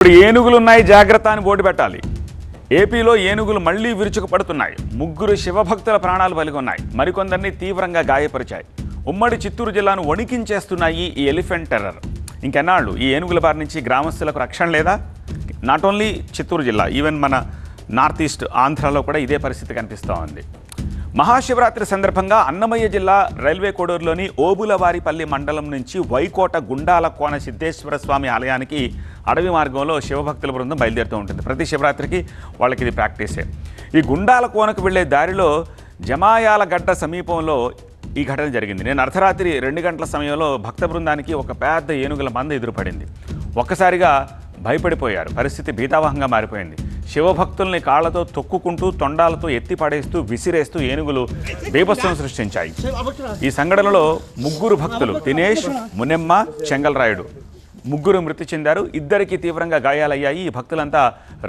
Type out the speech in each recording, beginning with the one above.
ఇప్పుడు ఏనుగులున్నాయి జాగ్రత్త అని బోర్డు పెట్టాలి. ఏపీలో ఏనుగులు మళ్లీ విరుచుకుపడుతున్నాయి. ముగ్గురు శివభక్తుల ప్రాణాలు బలిగొన్నాయి. మరికొందరిని తీవ్రంగా గాయపరిచాయి. ఉమ్మడి చిత్తూరు జిల్లాను వణికించేస్తున్నాయి ఈ ఎలిఫెంట్ టెర్రర్. ఇంకెన్నాళ్ళు ఈ ఏనుగుల బారి నుంచి గ్రామస్తులకు రక్షణ లేదా? నాట్ ఓన్లీ చిత్తూరు జిల్లా, ఈవెన్ మన నార్త్ ఈస్ట్ ఆంధ్రాలో కూడా ఇదే పరిస్థితి కనిపిస్తూ ఉంది. మహాశివరాత్రి సందర్భంగా అన్నమయ్య జిల్లా రైల్వే కోడూరులోని ఓబులవారిపల్లి మండలం నుంచి వైకోట గుండాల కోన సిద్ధేశ్వర స్వామి ఆలయానికి అడవి మార్గంలో శివభక్తుల బృందం బయలుదేరుతూ ఉంటుంది. ప్రతి శివరాత్రికి వాళ్ళకి ఇది ప్రాక్టీసే. ఈ గుండాల కోనకు వెళ్లే దారిలో జమాయాలగడ్డ సమీపంలో ఈ ఘటన జరిగింది. నేను అర్ధరాత్రి 2 గంటల సమయంలో భక్త బృందానికి ఒక పెద్ద ఏనుగుల మంద ఎదురుపడింది. ఒక్కసారిగా భయపడిపోయారు. పరిస్థితి భీతావహంగా మారిపోయింది. శివభక్తుల్ని కాళ్లతో తొక్కుకుంటూ తొండాలతో ఎత్తి పడేస్తూ విసిరేస్తూ ఏనుగులు బీభత్సం సృష్టించాయి. ఈ సంఘటనలో 3 భక్తులు దినేష్, మునెమ్మ, చెంగల్రాయుడు ముగ్గురు మృతి చెందారు. 2కి తీవ్రంగా గాయాలయ్యాయి. ఈ భక్తులంతా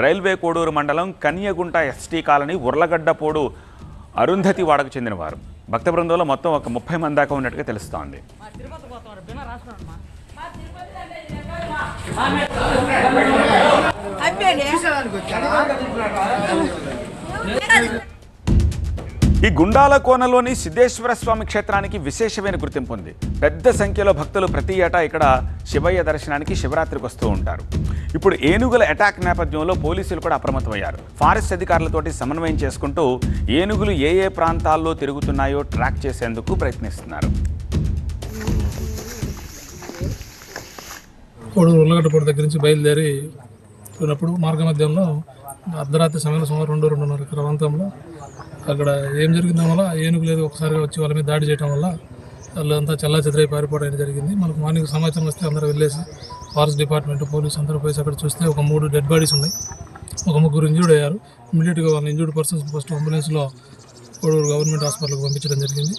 రైల్వే కోడూరు మండలం కన్యగుంట ఎస్టీ కాలనీ ఉర్లగడ్డపోడు అరుంధతి వాడకు చెందినవారు. భక్త బృందంలో మొత్తం ఒక 30 మంది దాకా ఉన్నట్టుగా తెలుస్తోంది. ఈ గుండాల కోనలోని సిద్ధేశ్వర స్వామి క్షేత్రానికి విశేషమైన గుర్తింపు ఉంది. పెద్ద సంఖ్యలో భక్తులు ప్రతి ఏటా ఇక్కడ శివయ్య దర్శనానికి శివరాత్రికి వస్తూ ఉంటారు. ఇప్పుడు ఏనుగుల అటాక్ నేపథ్యంలో పోలీసులు కూడా అప్రమత్తమయ్యారు. ఫారెస్ట్ అధికారులతోటి సమన్వయం చేసుకుంటూ ఏనుగులు ఏ ఏ ప్రాంతాల్లో తిరుగుతున్నాయో ట్రాక్ చేసేందుకు ప్రయత్నిస్తున్నారు. ఉర్లగడ్డపోడు దగ్గర నుంచి బయలుదేరి పోయినప్పుడు మార్గ మధ్యంలో అర్ధరాత్రి సమయంలో సుమారు 2-2:30 ప్రాంతంలో అక్కడ ఏం జరిగిందో వల్ల ఏనుగు లేదు ఒకసారిగా వచ్చి వాళ్ళ మీద దాడి చేయడం వల్ల వాళ్ళంతా చల్లా చెదరై పారిపోవడం జరిగింది. మనకు మార్నింగ్ సమాచారం వస్తే అందరూ వెళ్ళేసి ఫారెస్ట్ డిపార్ట్మెంట్ పోలీసు అందరూ పోయి అక్కడ చూస్తే ఒక 3 డెడ్ బాడీస్ ఉన్నాయి. ఒక 3 ఇంజూర్డ్ అయ్యారు. ఇమీడియట్గా వాళ్ళ ఇంజూర్డ్ పర్సన్స్ ఫస్ట్ అంబులెన్స్లో కోడూరు గవర్నమెంట్ హాస్పిటల్కి పంపించడం జరిగింది.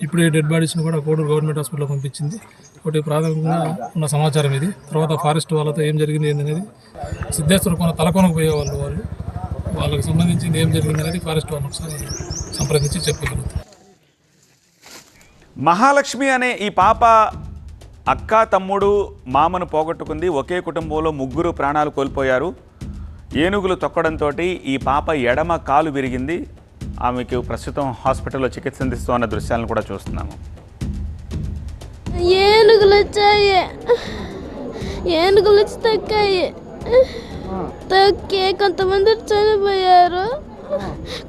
ఇప్పుడు ఈ డెడ్ బాడీస్ని కూడా కోడూరు గవర్నమెంట్ హాస్పిటల్కి పంపించింది. ఒకటి ప్రాథమికంగా ఉన్న సమాచారం ఇది. తర్వాత ఫారెస్ట్ వాళ్ళతో ఏం జరిగింది ఏంటనేది సిద్ధేశ్వర కోన తలకోనకు పోయేవాళ్ళు వాళ్ళకి సంబంధించింది ఏం జరిగింది అనేది ఫారెస్ట్ వాళ్ళు ఒకసారి సంప్రదించి చెప్పగలుగుతారు. మహాలక్ష్మి అనే ఈ పాప అక్క, తమ్ముడు, మామను పోగొట్టుకుంది. ఒకే కుటుంబంలో 3 ప్రాణాలు కోల్పోయారు. ఏనుగులు తొక్కడంతో ఈ పాప ఎడమ కాలు విరిగింది. ఆమెకు ప్రస్తుతం హాస్పిటల్లో చికిత్స అందిస్తూ ఉన్న దృశ్యాలను కూడా చూస్తున్నాము. ఏనుగులు వచ్చాయి, ఏనుగులు వచ్చి తొక్కాయి. తొక్కి కొంతమంది చనిపోయారు,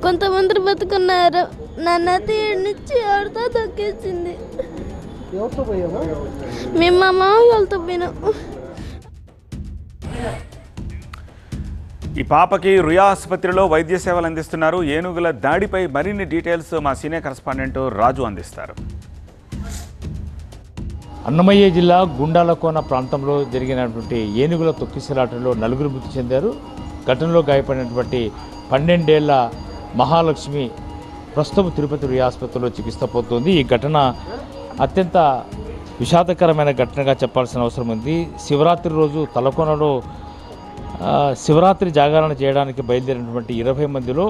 కొంతమంది బతుకున్నారు. నన్ను తీడినిచ్చి ఆడుతో తొక్కేసింది. మేము మా మామయ్యతో పోయినాం. ఈ పాపకి రుయా ఆసుపత్రిలో వైద్య సేవలు అందిస్తున్నారు. ఏనుగుల దాడిపై మరిన్ని డీటెయిల్స్ మా సీనియర్ కరెస్పాండెంట్ రాజు అందిస్తారు. అన్నమయ్య జిల్లా గుండాలకోన ప్రాంతంలో జరిగినటువంటి ఏనుగుల తొక్కిసలాటలో 4 మృతి చెందారు. ఘటనలో గాయపడినటువంటి 12 ఏళ్ల మహాలక్ష్మి ప్రస్తుతం తిరుపతి రుయా ఆసుపత్రిలో చికిత్స పొందుతుంది. ఈ ఘటన అత్యంత విషాదకరమైన ఘటనగా చెప్పాల్సిన అవసరం ఉంది. శివరాత్రి రోజు తలకోనలో శివరాత్రి జాగరణ చేయడానికి బయలుదేరినటువంటి 20 మందిలో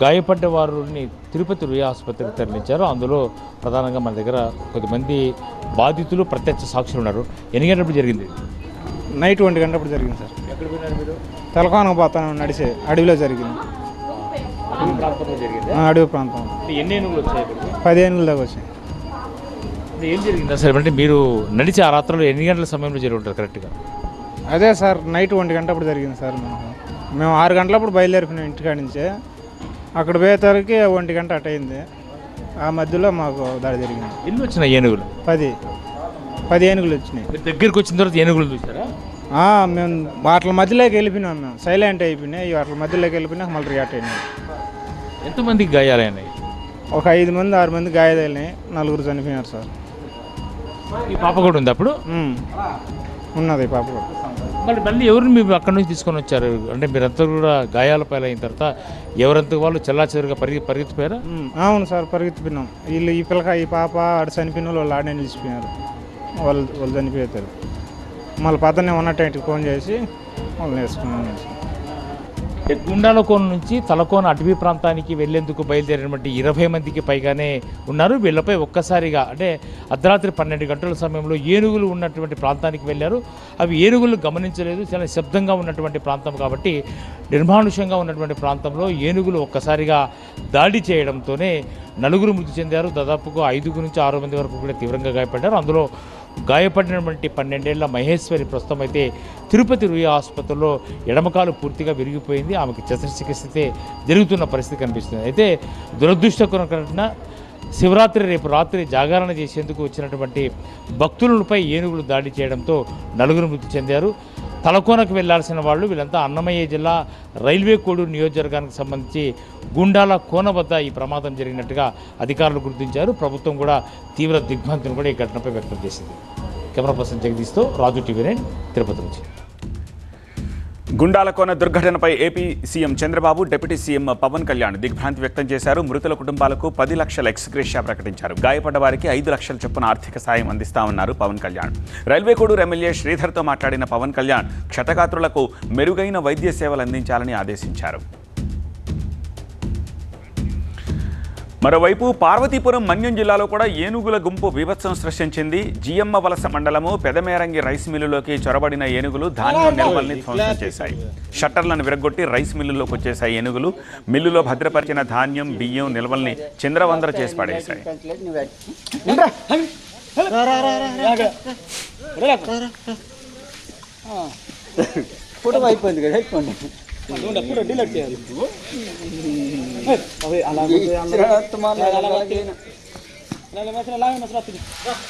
గాయపడ్డ వారిని తిరుపతి రుయా ఆసుపత్రికి తరలించారు. అందులో ప్రధానంగా మన దగ్గర కొద్దిమంది బాధితులు, ప్రత్యక్ష సాక్షులు ఉన్నారు. ఎన్ని గంటలప్పుడు జరిగింది? నైట్ 1 గంటప్పుడు జరిగింది సార్. ఎక్కడ పోయినారు మీరు? తలకోనకు పోతాను నడిచే అడవిలో జరిగింది. అడవి ప్రాంతంలో జరిగింది. అడవి ప్రాంతం. ఎన్ని ఏనుగులు వచ్చాయి? 10 ఏనుగుల దాకా వచ్చాయి. ఏం జరిగింది అసలు? అంటే మీరు నడిచి ఆ రాత్రిలో ఎన్ని గంటల సమయంలో జరిగి ఉంటారు కరెక్ట్గా? అదే సార్, నైట్ 1 గంటప్పుడు జరిగింది సార్. మేము 6 గంటలప్పుడు బయలుదేరిపోయినాం ఇంటికాడ నుంచే. అక్కడ పోయేసరికి 1 గంట అటు అయింది. ఆ మధ్యలో మాకు దాడి జరిగింది. ఎన్ని వచ్చినాయి ఏనుగులు? 10 ఏనుగులు వచ్చినాయి. మీరు దగ్గరికి వచ్చిన తర్వాత ఏనుగులు చూసారా? మేము వాటి మధ్యలోకి వెళ్ళిపోయినాం. మేము సైలెంట్ అయిపోయినాయి. వాటి మధ్యలోకి వెళ్ళిపోయినాక మళ్ళీ రియాక్ట్ అయినాయి. ఎంతమందికి గాయాలైనాయి? ఒక 5 మంది 6 మంది గాయాలైనాయి. 4 చనిపోయినారు సార్. ఈ పాప కూడా ఉంది అప్పుడు? ఉన్నది పాప కూడా. మళ్ళీ ఎవరిని మీరు అక్కడి నుంచి తీసుకొని వచ్చారు? అంటే మీరంతా కూడా గాయాల అయిన తర్వాత ఎవరంతా వాళ్ళు చెల్లాచెదురుగా పరిగెత్తిపోయారా? అవును సార్, పరిగెత్తిపోయినాం. ఈ పాప ఆడ చనిపోయిన వాళ్ళు ఆడనే నిలిచిపోయినారు. వాళ్ళు చనిపోతారు. మళ్ళీ పక్కనే ఉన్న టైంకి ఫోన్ చేసి వాళ్ళని వేసుకున్నాం. గుండాలకోన నుంచి తలకోన అటవీ ప్రాంతానికి వెళ్లేందుకు బయలుదేరినటువంటి 20 మందికి పైగానే ఉన్నారు. వీళ్ళపై ఒక్కసారిగా అంటే అర్ధరాత్రి 12 గంటల సమయంలో ఏనుగులు ఉన్నటువంటి ప్రాంతానికి వెళ్ళారు. అవి ఏనుగులు గమనించలేదు. చాలా శబ్దంగా ఉన్నటువంటి ప్రాంతం కాబట్టి నిర్మానుష్యంగా ఉన్నటువంటి ప్రాంతంలో ఏనుగులు ఒక్కసారిగా దాడి చేయడంతోనే 4 మృతి చెందారు. దాదాపుగా 5 నుంచి 6 మంది వరకు కూడా తీవ్రంగా గాయపడ్డారు. అందులో గాయపడినటువంటి 12 ఏళ్ల మహేశ్వరి ప్రస్తుతం అయితే తిరుపతి రుయా ఆసుపత్రిలో ఎడమకాలు పూర్తిగా విరిగిపోయింది. ఆమెకి శస్త్రచికిత్స జరుగుతున్న పరిస్థితి కనిపిస్తుంది. అయితే దురదృష్టకర ఘటన, శివరాత్రి రేపు రాత్రి జాగరణ చేసేందుకు వచ్చినటువంటి భక్తులపై ఏనుగులు దాడి చేయడంతో 4 మృతి చెందారు. తలకోనకు వెళ్లాల్సిన వాళ్ళు వీళ్ళంతా అన్నమయ్య జిల్లా రైల్వే కోడూరు నియోజకవర్గానికి సంబంధించి గుండాల కోన వద్ద ఈ ప్రమాదం జరిగినట్టుగా అధికారులు గుర్తించారు. ప్రభుత్వం కూడా తీవ్ర దిగ్భ్రాంతిని కూడా ఈ ఘటనపై వ్యక్తం చేసింది. కెమెరా పర్సన్ జగదీష్తో రాజు టీవీ9 తిరుపతి నుంచి. గుండాలకోన దుర్ఘటనపై AP CM Chandrababu, deputy CM Pawan Kalyan దిగ్భ్రాంతి వ్యక్తం చేశారు. మృతుల కుటుంబాలకు 10 లక్షల ఎక్స్గ్రేషియా ప్రకటించారు. గాయపడ్డ వారికి 5 లక్షల చొప్పున ఆర్థిక సాయం అందిస్తామన్నారు పవన్ కళ్యాణ్. రైల్వే కోడూరు ఎమ్మెల్యే శ్రీధర్తో మాట్లాడిన పవన్ కళ్యాణ్ క్షతగాత్రులకు మెరుగైన వైద్య సేవలు అందించాలని ఆదేశించారు. మరోవైపు పార్వతీపురం మన్యం జిల్లాలో కూడా ఏనుగుల గుంపు బీభత్సం సృష్టించింది. జియమ్మ వలస మండలము పెదమేరంగి రైస్ మిల్లులోకి చొరబడిన ఏనుగులు ధాన్యం నిల్వల్ని ధ్వంసం చేశాయి. షట్టర్లను విరగొట్టి రైస్ మిల్లులోకి వచ్చేశాయి ఏనుగులు. మిల్లులో భద్రపరిచిన ధాన్యం, బియ్యం నిల్వల్ని చింద్రవందర చేసి పడేశాయి.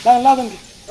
అలా